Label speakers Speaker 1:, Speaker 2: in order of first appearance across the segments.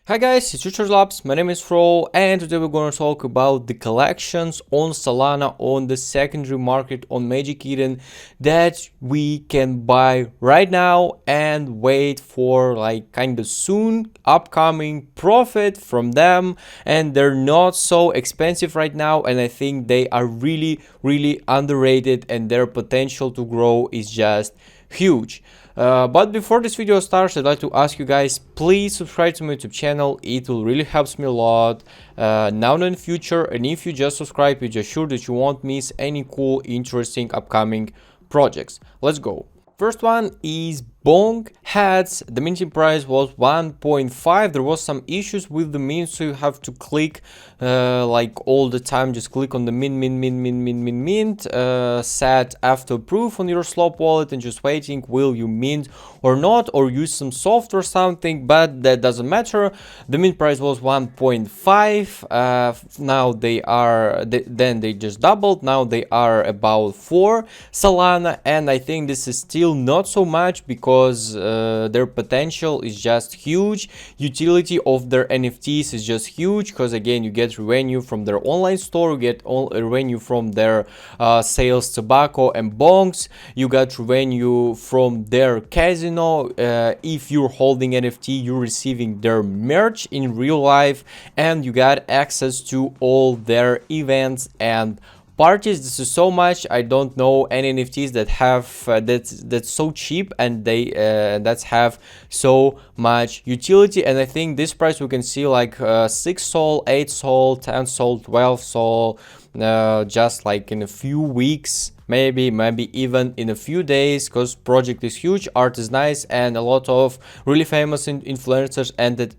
Speaker 1: Hi guys, it's Future Labs, my name is Fro, and today we're going to talk about the collections on Solana on the secondary market on Magic Eden that we can buy right now and wait for like kind of soon upcoming profit from them. And they're not so expensive right now, and I think they are really underrated, and their potential to grow is just huge. But before this video starts, I'd like to ask you guys, please subscribe to my YouTube channel. It will really helps me a lot now and in the future. And if you just subscribe, you just sure that you won't miss any cool, interesting upcoming projects. Let's go. First one is Bong Hats. The minting price was 1.5. There was some issues with the mint, so you have to click like all the time, just click on the mint, set after proof on your Slop wallet and just waiting will you mint or not, or use some soft or something, but that doesn't matter. The mint price was 1.5. Now they are then they just doubled. Now they are about 4 Solana, and I think this is still not so much because their potential is just huge. Utility of their NFTs is just huge because again you get revenue from their online store, you get revenue from their sales tobacco and bongs, you got revenue from their casino. If you're holding NFT, you're receiving their merch in real life, and you got access to all their events and parties. This is so much. I don't know any NFTs that have that's so cheap and they that have so much utility. And I think this price we can see like 6 sol, 8 sol, 10 sol, 12 sol, just like in a few weeks, maybe even in a few days, because project is huge, art is nice, and a lot of really famous influencers entered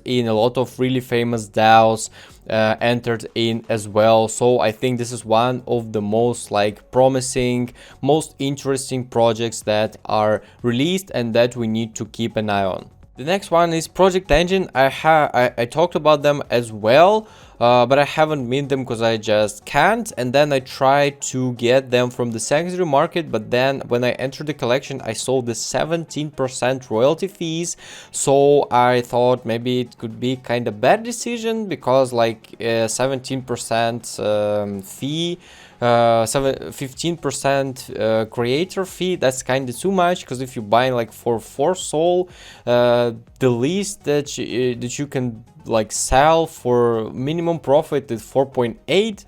Speaker 1: in, a lot of really famous DAOs entered in as well. So I think this is one of the most like promising, most interesting projects that are released and that we need to keep an eye on. The next one is Project Engine. I talked about them as well, but I haven't minted them because I just can't. And then I tried to get them from the secondary market, but then when I entered the collection, I saw the 17% royalty fees. So I thought maybe it could be kind of bad decision, because like 17% fee, 15% creator fee, that's kind of too much. Because if you buy like for 4 sol, the least that you can like sell for minimum profit is 4.8,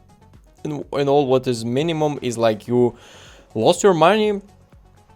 Speaker 1: and all what is minimum is like you lost your money.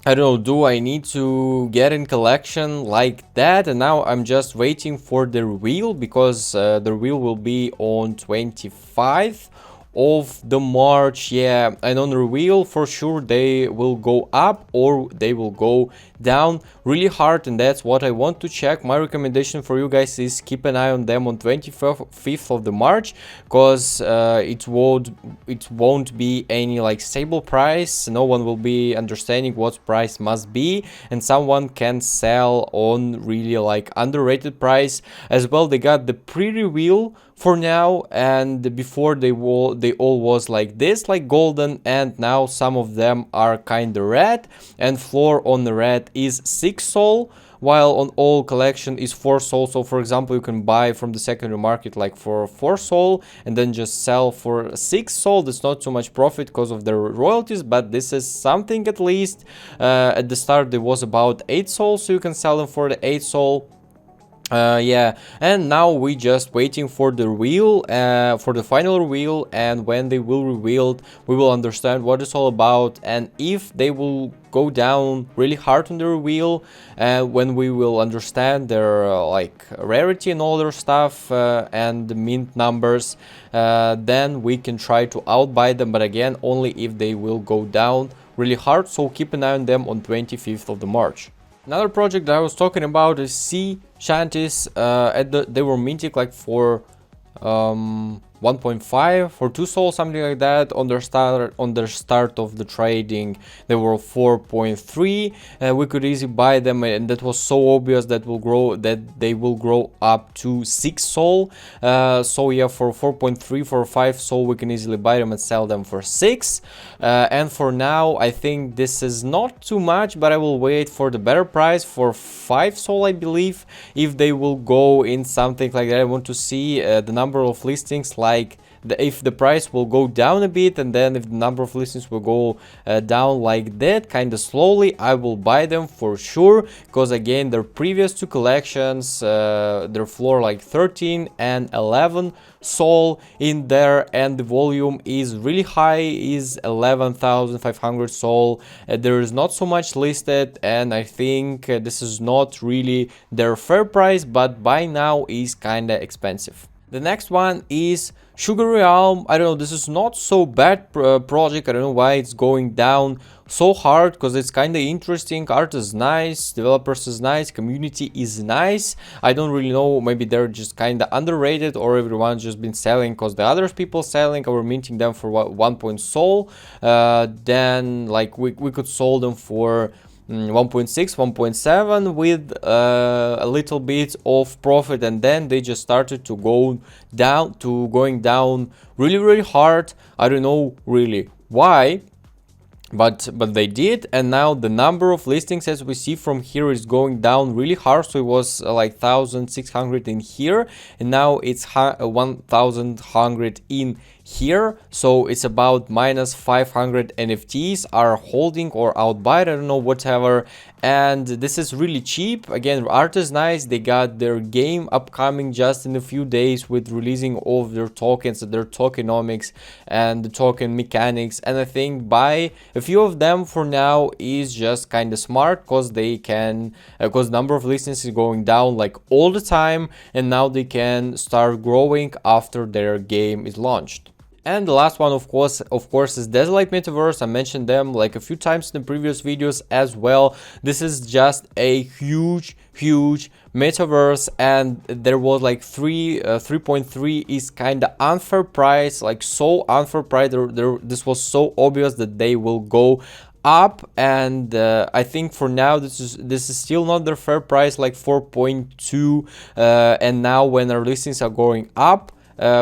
Speaker 1: I don't know, do I need to get in collection like that? And now I'm just waiting for the reveal, because the reveal will be on 25th of the March. Yeah, and on the reveal for sure they will go up or they will go down really hard, and that's what I want to check. My recommendation for you guys is keep an eye on them on 25th of the March, because it won't be any like stable price. No one will be understanding what price must be, and someone can sell on really like underrated price as well. They got the pre-reveal for now, and before they all was like this, like golden, and now some of them are kind of red, and floor on the red is 6 sol, while on all collection is 4 sol. So for example, you can buy from the secondary market like for 4 sol and then just sell for 6 sol. That's not too much profit because of the royalties, but this is something at least. At the start there was about 8 sol, so you can sell them for the 8 sol. Yeah, and now we just waiting for the reveal, for the final reveal, and when they will revealed, we will understand what it's all about, and if they will go down really hard on the reveal, when we will understand their like rarity and all their stuff, and the mint numbers, then we can try to outbuy them, but again only if they will go down really hard. So keep an eye on them on 25th of the March. Another project that I was talking about is Sea Shanties. They were minting like for 1.5 for 2 soul, something like that. On the start of the trading, they were 4.3. We could easily buy them, and that was so obvious that they will grow up to 6 soul. So yeah, for 4.3, for 5 soul, we can easily buy them and sell them for 6. And for now, I think this is not too much, but I will wait for the better price for 5 soul, I believe. If they will go in something like that, I want to see the number of listings, like if the price will go down a bit, and then if the number of listings will go down like that, kind of slowly, I will buy them for sure. Because again, their previous 2 collections, their floor like 13 and 11 soul in there, and the volume is really high, is 11,500 soul. There is not so much listed, and I think this is not really their fair price, but by now is kind of expensive. The next one is Sugar Realm. I don't know, this is not so bad project. I don't know why it's going down so hard, because it's kind of interesting. Art is nice, developers is nice, community is nice. I don't really know, maybe they're just kind of underrated, or everyone's just been selling because the other people selling or minting them for 1 point soul. Then like we could sell them for 1.6, 1.7 with a little bit of profit, and then they just started to going down really hard. I don't know really why, but they did. And now the number of listings, as we see from here, is going down really hard. So it was like 1,600 in here, and now it's 1,100 in here. So it's about minus 500 NFTs are holding or outbuyed, I don't know, whatever. And this is really cheap. Again, art is nice. They got their game upcoming just in a few days with releasing all of their tokens, their tokenomics and the token mechanics. And I think buy a few of them for now is just kind of smart, because they can, because number of listings is going down like all the time, and now they can start growing after their game is launched. And the last one, of course, is Desolate Metaverse. I mentioned them like a few times in the previous videos as well. This is just a huge metaverse, and there was like 3.3 is kind of unfair price, like so unfair price. This was so obvious that they will go up, and I think for now this is still not their fair price, like 4.2, and now when our listings are going up,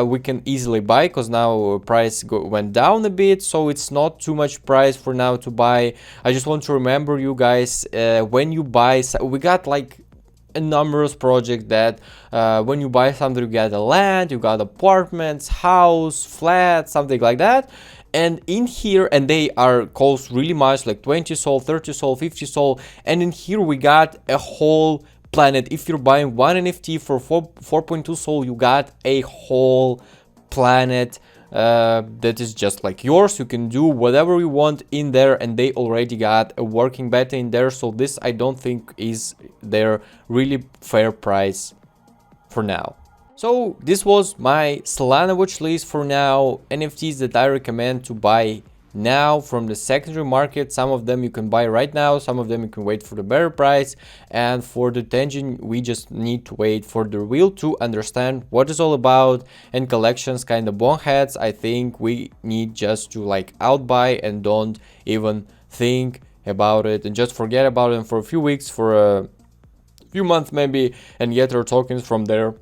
Speaker 1: we can easily buy, because now price went down a bit, so it's not too much price for now to buy. I just want to remember you guys, when you buy, we got like a numerous project that when you buy something, you get a land, you got apartments, house, flat, something like that. And in here, and they are cost really much, like 20 soul, 30 soul, 50 soul, and in here we got a whole planet. If you're buying one NFT for 4.2 soul, you got a whole planet that is just like yours. You can do whatever you want in there, and they already got a working beta in there. So this, I don't think, is their really fair price for now. So this was my Solana watch list for now. NFTs that I recommend to buy now from the secondary market. Some of them you can buy right now, some of them you can wait for the better price, and for the Tenjin we just need to wait for the reveal to understand what it's all about. And collections kind of boneheads, I think we need just to like outbuy and don't even think about it, and just forget about it for a few weeks, for a few months maybe, and get our tokens from their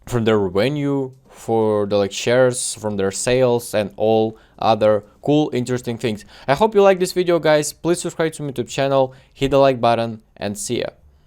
Speaker 1: revenue, for the like shares from their sales, and all other cool interesting things. I hope you like this video, guys. Please subscribe to my YouTube channel, hit the like button, and see ya.